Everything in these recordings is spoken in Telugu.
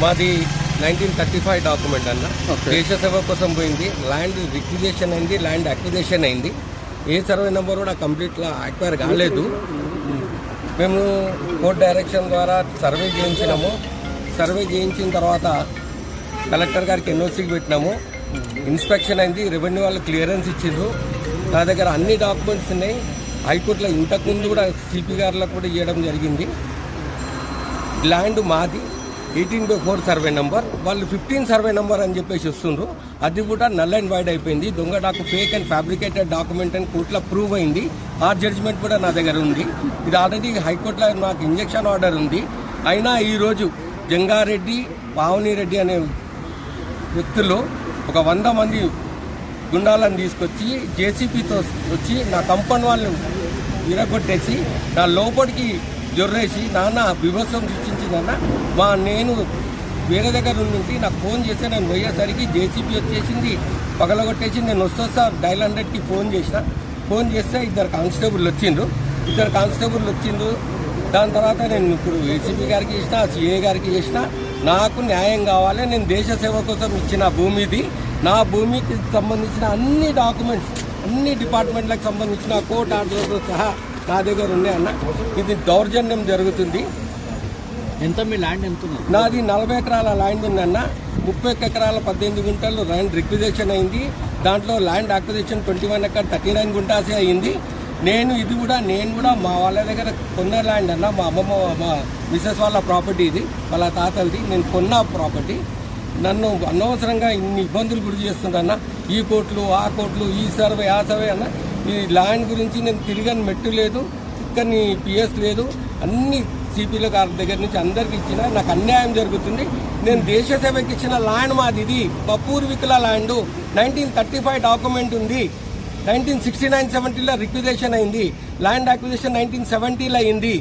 మాది 1935 డాక్యుమెంట్ అన్న. దేశ సేవ కోసం పోయింది. ల్యాండ్ రిక్విజేషన్ అయింది, ల్యాండ్ అక్విజిషన్ అయింది. ఏ సర్వే నెంబర్ కూడా కంప్లీట్గా అక్వైర్ కాలేదు. మేము కోర్ట్ డైరెక్షన్ ద్వారా సర్వే చేయించినాము. సర్వే చేయించిన తర్వాత కలెక్టర్ గారికి ఎన్ఓసీకి పెట్టినాము. ఇన్స్పెక్షన్ అయింది, రెవెన్యూ వాళ్ళు క్లియరెన్స్ ఇచ్చిండ్రు. నా దగ్గర అన్ని డాక్యుమెంట్స్ ఉన్నాయి. హైకోర్టులో ఇంతకుముందు కూడా సిపి గారులకు కూడా ఇవ్వడం జరిగింది. ల్యాండ్ మాది 18/4 సర్వే నెంబర్, వాళ్ళు 15 సర్వే నెంబర్ అని చెప్పేసి వస్తుండ్రు. అది కూడా నల్ అండ్ వైడ్ అయిపోయింది. దొంగ ఫేక్ అండ్ ఫ్యాబ్రికేటెడ్ డాక్యుమెంట్ అని కోర్టులో ప్రూవ్ అయింది. ఆ జడ్జిమెంట్ కూడా నా దగ్గర ఉంది. ఇది ఆల్రెడీ హైకోర్టులో నాకు ఇంజెక్షన్ ఆర్డర్ ఉంది. అయినా ఈరోజు జంగారెడ్డి, పావనిరెడ్డి అనే వ్యక్తులు ఒక 100 మంది గుండాలను తీసుకొచ్చి జేసీపీతో వచ్చి నా కంపౌండ్ వాళ్ళని విరగొట్టేసి నా లోపలికి జొర్రేసి నాన్న విభత్సం సృష్టించిందన్న. నేను వేరే దగ్గర నుండి నాకు ఫోన్ చేస్తే నేను పోయేసరికి జేసీపీ వచ్చేసింది, పగలగొట్టేసి నేను వస్తా డైల్ 100కి ఫోన్ చేస్తే 2 కానిస్టేబుల్ వచ్చిండ్రు. 2 కానిస్టేబుల్ వచ్చిండ్రు. దాని తర్వాత నేను ఇప్పుడు ఏసీపీ గారికి చేసిన, సిఏ గారికి చేసిన. నాకు న్యాయం కావాలి. నేను దేశ సేవ కోసం ఇచ్చిన భూమిది. నా భూమికి సంబంధించిన అన్ని డాక్యుమెంట్స్, అన్ని డిపార్ట్మెంట్లకు సంబంధించిన కోర్టు ఆర్డర్లతో సహా నా దగ్గర ఉన్నాయి అన్న. ఇది దౌర్జన్యం జరుగుతుంది. ఎంత మీ ల్యాండ్ ఎంత? నాది 40 ఎకరాల ల్యాండ్ ఉందన్న. 31 ఎకరాల 18 గుంటలు ల్యాండ్ రిక్విజేషన్ అయింది. దాంట్లో ల్యాండ్ అక్విజిషన్ 21 ఎకర్ 39 గుంటాసే అయింది. నేను కూడా మా వాళ్ళ దగ్గర కొన్న ల్యాండ్ అన్న. మా అమ్మమ్మ, మా మిసెస్ వాళ్ళ ప్రాపర్టీ ఇది, వాళ్ళ తాతలది. నేను కొన్న ప్రాపర్టీ. నన్ను అనవసరంగా ఇన్ని ఇబ్బందులు గురి చేస్తుందన్న. ఈ కోర్టులు, ఆ కోర్టులు, ఈ సర్వే, ఆ సర్వే అన్న. ఈ ల్యాండ్ గురించి నేను తిరగని మెట్టు లేదు, ఇక్కడిని పిఎస్ లేదు. అన్ని సిపిల గారి దగ్గర నుంచి అందరికి ఇచ్చిన. నాకు అన్యాయం జరుగుతుంది. నేను దేశ సేవకి ఇచ్చిన ల్యాండ్ మాది. ఇది పూర్వీకుల ల్యాండ్. 1935 డాక్యుమెంట్ ఉంది. 1969-70లో రిక్విజేషన్ అయింది. ల్యాండ్ అక్విజిషన్ 1970లో అయింది.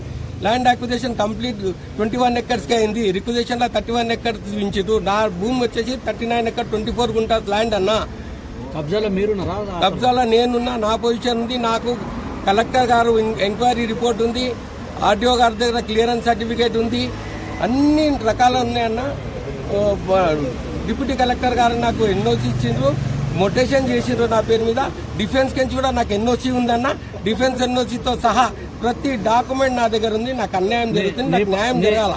ల్యాండ్ అక్విజిషన్ కంప్లీట్ 21 ఎకర్స్కి అయింది. రిక్విజేషన్లో 31 ఎకర్స్ చూపించదు. నా భూమి వచ్చేసి 39 ఎకర్ 24 గుంటాస్ ల్యాండ్ అన్న. కబ్జాలో నేనున్నా. నా పొజిషన్ ఉంది. నాకు కలెక్టర్ గారు ఎంక్వైరీ రిపోర్ట్ ఉంది. ఆర్డీఓ గారి దగ్గర క్లియరెన్స్ సర్టిఫికేట్ ఉంది. అన్ని రకాలు ఉన్నాయన్న. డిప్యూటీ కలెక్టర్ గారు నాకు ఎన్ఓసీ ఇచ్చిండ్రు, మొటేషన్ చేసిండ్రు నా పేరు మీద. డిఫెన్స్ నుంచి కూడా నాకు ఎన్ఓసీ ఉందన్న. డిఫెన్స్ ఎన్ఓసీతో సహా ప్రతి డాక్యుమెంట్ నా దగ్గర ఉంది. నాకు అన్యాయం జరుగుతుంది. నాకు న్యాయం జరగాల.